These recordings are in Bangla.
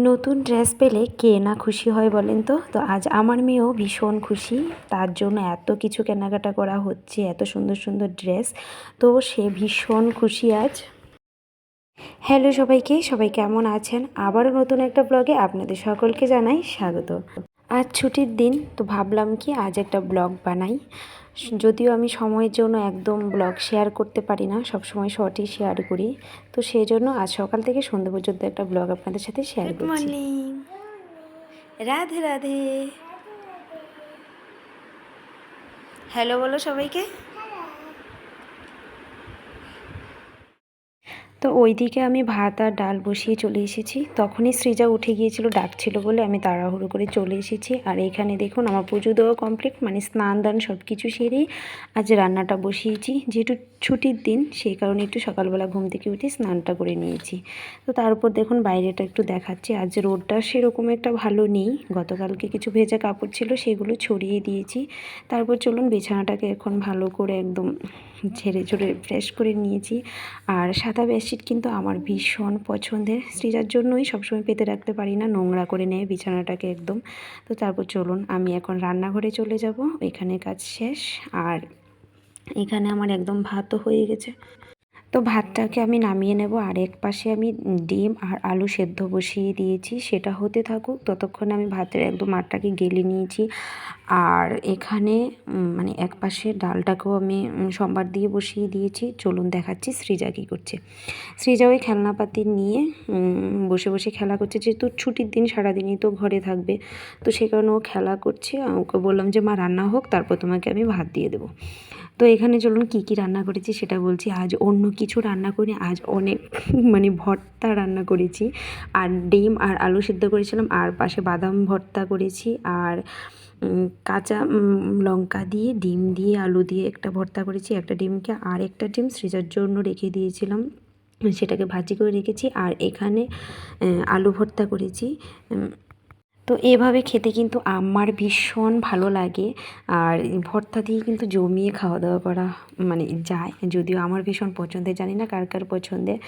নতুন ড্রেস পেলে কে না খুশি হয় বলেন তো? তো আজ আমার মেয়েও ভীষণ খুশি। তার জন্য এত কিছু কেনাকাটা করা হচ্ছে, এত সুন্দর সুন্দর ড্রেস। তো সে ভীষণ খুশি আজ। হ্যালো সবাইকে, সবাই কেমন আছেন? আবারও নতুন একটা ব্লগে আপনাদের সকলকে জানাই স্বাগত। আজ ছুটির দিন, তো ভাবলাম কি আজ একটা ব্লগ বানাই। যদিও আমি সময়ের জন্য একদম ব্লগ শেয়ার করতে পারি না, সবসময় শর্টই শেয়ার করি। তো সেই জন্য আজ সকাল থেকে সন্ধ্যা পর্যন্ত একটা ব্লগ আপনাদের সাথে শেয়ার করছি। Good morning, Radhe Radhe. Hello বলো সবাইকে। তো ওইদিকে আমি ভাত আর ডাল বসিয়ে চলে এসেছি। তখনই সৃজা উঠে গিয়েছিল, ডাকছিল বলে আমি তাড়াহুড়ো করে চলে এসেছি। আর এখানে দেখুন আমার পুজো দেওয়া কমপ্লিট, মানে স্নান দান সব কিছু সেরেই আজ রান্নাটা বসিয়েছি। যেহেতু ছুটির দিন সেই কারণে একটু সকালবেলা ঘুম থেকে উঠে স্নানটা করে নিয়েছি। তো তারপর দেখুন বাইরেটা একটু দেখাচ্ছি। আজ রোদটা সেরকম একটা ভালো নেই। গতকালকে কিছু ভেজা কাপড় ছিল, সেগুলো ছড়িয়ে দিয়েছি। তারপর চলুন বিছানাটাকে এখন ভালো করে একদম ঝেড়ে ঝুড়ে ফ্রেশ করে নিয়েছি। আর সাদা বেডশিট কিন্তু আমার ভীষণ পছন্দের। সৃজার জন্যই সবসময় পেতে রাখতে পারি না, নোংরা করে নেয় বিছানাটাকে একদম। তো তারপর চলুন আমি এখন রান্নাঘরে চলে যাব, এখানে কাজ শেষ। আর এখানে আমার একদম ভাতও হয়ে গেছে। তো ভাতটাকে আমি নামিয়ে নেব। আর এক পাশে আমি ডিম আর আলু সেদ্ধ বসিয়ে দিয়েছি, সেটা হতে থাকুক। ততক্ষণে আমি ভাতের একদম আটটাকে গেলে নিয়েছি। আর এখানে মানে এক পাশে ডালটাকেও আমি সম্বার দিয়ে বসিয়ে দিয়েছি। চলুন দেখাচ্ছি সৃজা কী করছে। সৃজা ওই খেলনাপাতি নিয়ে বসে বসে খেলা করছে। যেহেতু ছুটির দিন সারাদিনই তো ঘরে থাকবে, তো সে কারণে ও খেলা করছে। ওকে বললাম যে মা রান্না হোক, তারপর তোমাকে আমি ভাত দিয়ে দেবো। তো এখানে চলুন কী কী রান্না করেছি সেটা বলছি। আজ অন্য কিছু রান্না করি, আজ অনেক মানে ভর্তা রান্না করেছি। আর ডিম আর আলু সিদ্ধ করেছিলাম, আর পাশে বাদাম ভর্তা করেছি। আর কাঁচা লঙ্কা দিয়ে ডিম দিয়ে আলু দিয়ে একটা ভর্তা করেছি। একটা ডিমকে আর একটা ডিম সৃজার জন্য রেখে দিয়েছিলাম, সেটাকে ভাজি করে রেখেছি। আর এখানে আলু ভর্তা করেছি। তো এভাবে খেতে কিন্তু আমার ভীষণ ভালো লাগে। আর ভর্তা দিয়ে কিন্তু জমিয়ে খাওয়া দাওয়া করা মানে যায়, যদিও আমার ভীষণ পছন্দের, জানি না কার কার পছন্দের।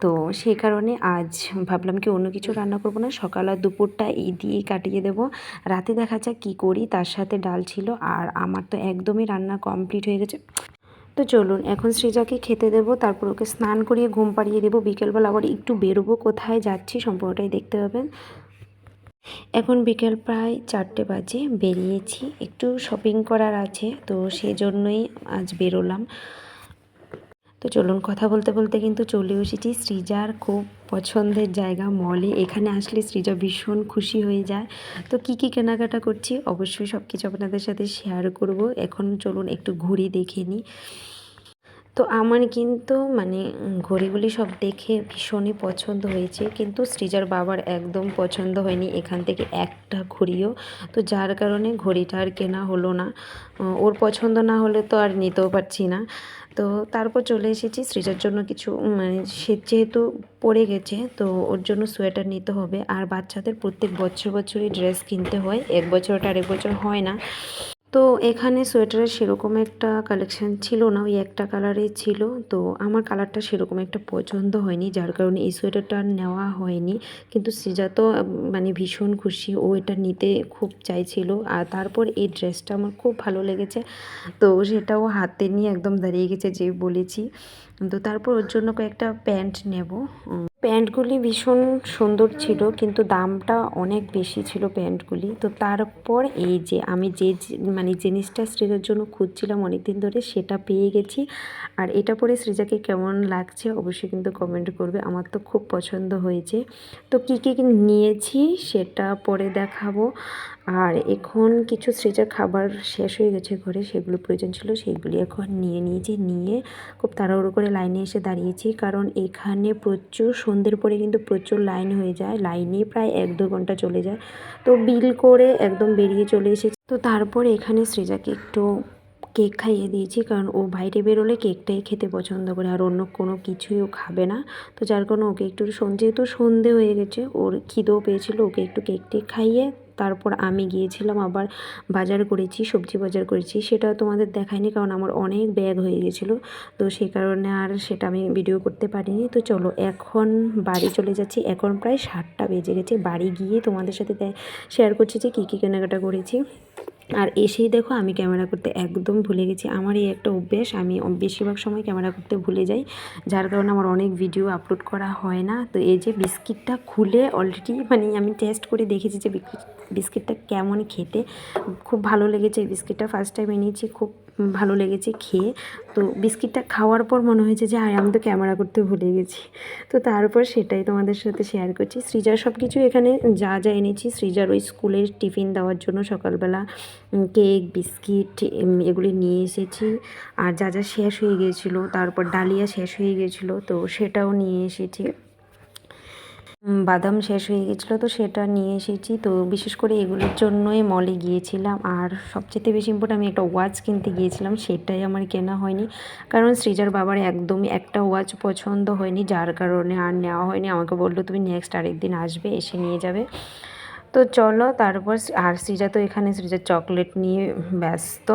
তো সেই কারণে আজ ভাবলাম কি অন্য কিছু রান্না করব না, সকাল আর দুপুরটা এই দিয়েই কাটিয়ে দেব। রাতে দেখা যাক কী করি। তার সাথে ডাল ছিল। আর আমার তো একদমই রান্না কমপ্লিট হয়ে গেছে। তো চলুন এখন সৃজাকে খেতে দেবো, তারপর ওকে স্নান করিয়ে ঘুম পাড়িয়ে দেবো। বিকেলবেলা আবার একটু বেরোবো, কোথায় যাচ্ছি সম্পূর্ণটাই দেখতে পাবেন। এখন বিকেল প্রায় 4টে বাজে, বেরিয়েছি, একটু শপিং করার আছে, তো সেজন্যই আজ বেরোলাম। তো চলুন কথা বলতে বলতে কিন্তু চলে এসেছি সৃজার খুব পছন্দের জায়গা মলে। এখানে আসলে সৃজা ভীষণ খুশি হয়ে যায়। তো কী কী কেনাকাটা করছি অবশ্যই সব কিছু আপনাদের সাথে শেয়ার করব। এখন চলুন একটু ঘুরি দেখে নিই। তো আমার কিন্তু মানে ঘড়িগুলি সব দেখে ভীষণই পছন্দ হয়েছে, কিন্তু সৃজার বাবার একদম পছন্দ হয়নি এখান থেকে একটা ঘড়িও। তো যার কারণে ঘড়িটা আর কেনা হলো না। ওর পছন্দ না হলে তো আর নিতেও পারছি না। তো তারপর চলে এসেছি সৃজার জন্য কিছু মানে সে যেহেতু পড়ে গেছে, তো ওর জন্য সোয়েটার নিতে হবে। আর বাচ্চাদের প্রত্যেক বছরই ড্রেস কিনতে হয়, এক বছর ওটা আরেক বছর হয় না। তো এখানে সোয়েটারের সেরকম একটা কালেকশান ছিল না, ওই একটা কালারেই ছিল। তো আমার কালারটা সেরকম একটা পছন্দ হয়নি, যার কারণে এই সোয়েটারটা আর নেওয়া হয়নি। কিন্তু সৃজা তো মানে ভীষণ খুশি, ও এটা নিতে খুব চাইছিল। আর তারপর এই ড্রেসটা আমার খুব ভালো লেগেছে, তো সেটাও হাতে নিয়ে একদম দাঁড়িয়ে গেছে যে বলেছি। তো তারপর ওর জন্য কয়েকটা প্যান্ট নেব। প্যান্টগুলি ভীষণ সুন্দর ছিল, কিন্তু দামটা অনেক বেশি ছিল প্যান্টগুলি। তো তারপর এই যে আমি যে মানে জিনিসটা সৃজার জন্য খুঁজছিলাম অনেক দিন ধরে, সেটা পেয়ে গেছি। আর এটা পরে সৃজাকে কেমন লাগছে অবশ্যই কিন্তু কমেন্ট করবে, আমার তো খুব পছন্দ হয়েছে। তো কী কী নিয়েছি সেটা পরে দেখাবো। আর এখন কিছু সৃজার খাবার শেষ হয়ে গেছে ঘরে, সেগুলো প্রয়োজন ছিল, সেগুলি এখন নিয়ে নিয়েছি। নিয়ে খুব তাড়াহুড়ো করে লাইনে এসে দাঁড়িয়েছি, কারণ এখানে প্রচুর সন্ধ্যের পরে কিন্তু প্রচুর লাইন হয়ে যায়, লাইনে প্রায় 1-2 ঘন্টা চলে যায়। তো বিল করে একদম বেরিয়ে চলে এসেছি। তো তারপরে এখানে সৃজাকে একটু কেক খাইয়ে দিয়েছি, কারণ ও বাইরে বেরোলে কেকটাই খেতে পছন্দ করে, আর অন্য কোনো কিছুই ও খাবে না। তো যার কারণে ওকে একটু যেহেতু সন্ধে হয়ে গেছে, ওর খিদেও পেয়েছিল, ওকে একটু কেক টেক খাইয়ে তারপর আমি গিয়েছিলাম আবার বাজার করেছি, সবজি বাজার করেছি, সেটা তোমাদের দেখায়নি কারণ আমার অনেক ব্যাগ হয়ে গেছিলো, তো সেই কারণে আর সেটা আমি ভিডিও করতে পারিনি। তো চলো এখন বাড়ি চলে যাচ্ছি, এখন প্রায় 7টা বেজে গেছে। বাড়ি গিয়ে তোমাদের সাথে শেয়ার করছি যে কী কী কেনাকাটা করেছি। আর এসেই দেখো আমি ক্যামেরা করতে একদম ভুলে গেছি। আমার এই একটা অভ্যেস, আমি বেশিরভাগ সময় ক্যামেরা করতে ভুলে যাই, যার কারণে আমার অনেক ভিডিও আপলোড করা হয় না। তো এই যে বিস্কিটটা খুলে অলরেডি মানে আমি টেস্ট করে দেখেছি যে বিস্কিটটা কেমন খেতে, খুব ভালো লেগেছে। এই বিস্কিটটা ফার্স্ট টাইম এনেছি, খুব ভালো লেগেছে খেয়ে। তো বিস্কিটটা খাওয়ার পর মনে হয়েছে যে আমি তো ক্যামেরা করতে ভুলে গেছি। তো তারপর সেটাই তোমাদের সাথে শেয়ার করছি। সৃজার সব কিছু এখানে যা যা এনেছি সৃজার ওই স্কুলের টিফিন দেওয়ার জন্য সকালবেলা কেক, বিস্কিট এগুলি নিয়ে এসেছি। আর যা যা শেষ হয়ে গিয়েছিলো, তারপর ডালিয়া শেষ হয়ে গিয়েছিলো, তো সেটাও নিয়ে এসেছি। বাদাম শেষ হয়ে গেছিলো, তো সেটা নিয়ে এসেছি। তো বিশেষ করে এগুলোর জন্যই মলে গিয়েছিলাম। আর সবচেয়ে বেশি ইম্পর্টেন্ট, আমি একটা ওয়াচ কিনতে গিয়েছিলাম, সেটাই আমার কেনা হয়নি, কারণ সৃজার বাবার একদমই একটা ওয়াচ পছন্দ হয়নি, যার কারণে আর নেওয়া হয়নি। আমাকে বললো তুমি নেক্সট আরেকদিন আসবে, এসে নিয়ে যাবে। তো চলো তারপর আর সৃজা তো এখানে সৃজার চকলেট নিয়ে ব্যস্ত,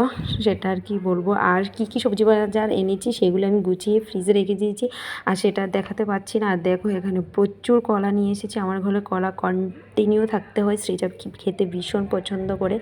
সেটা আর কি বলবো। আর কি কি সবজি বাজার এনেছি সেগুলো আমি গুছিয়ে ফ্রিজে রেখে দিয়েছি, আর সেটা দেখাতে পাচ্ছি না। আর দেখো এখানে প্রচুর কলা নিয়ে এসেছি, আমার ঘরে কলা কন্টিনিউ থাকতে হয়, সৃজা খেতে ভীষণ পছন্দ করে।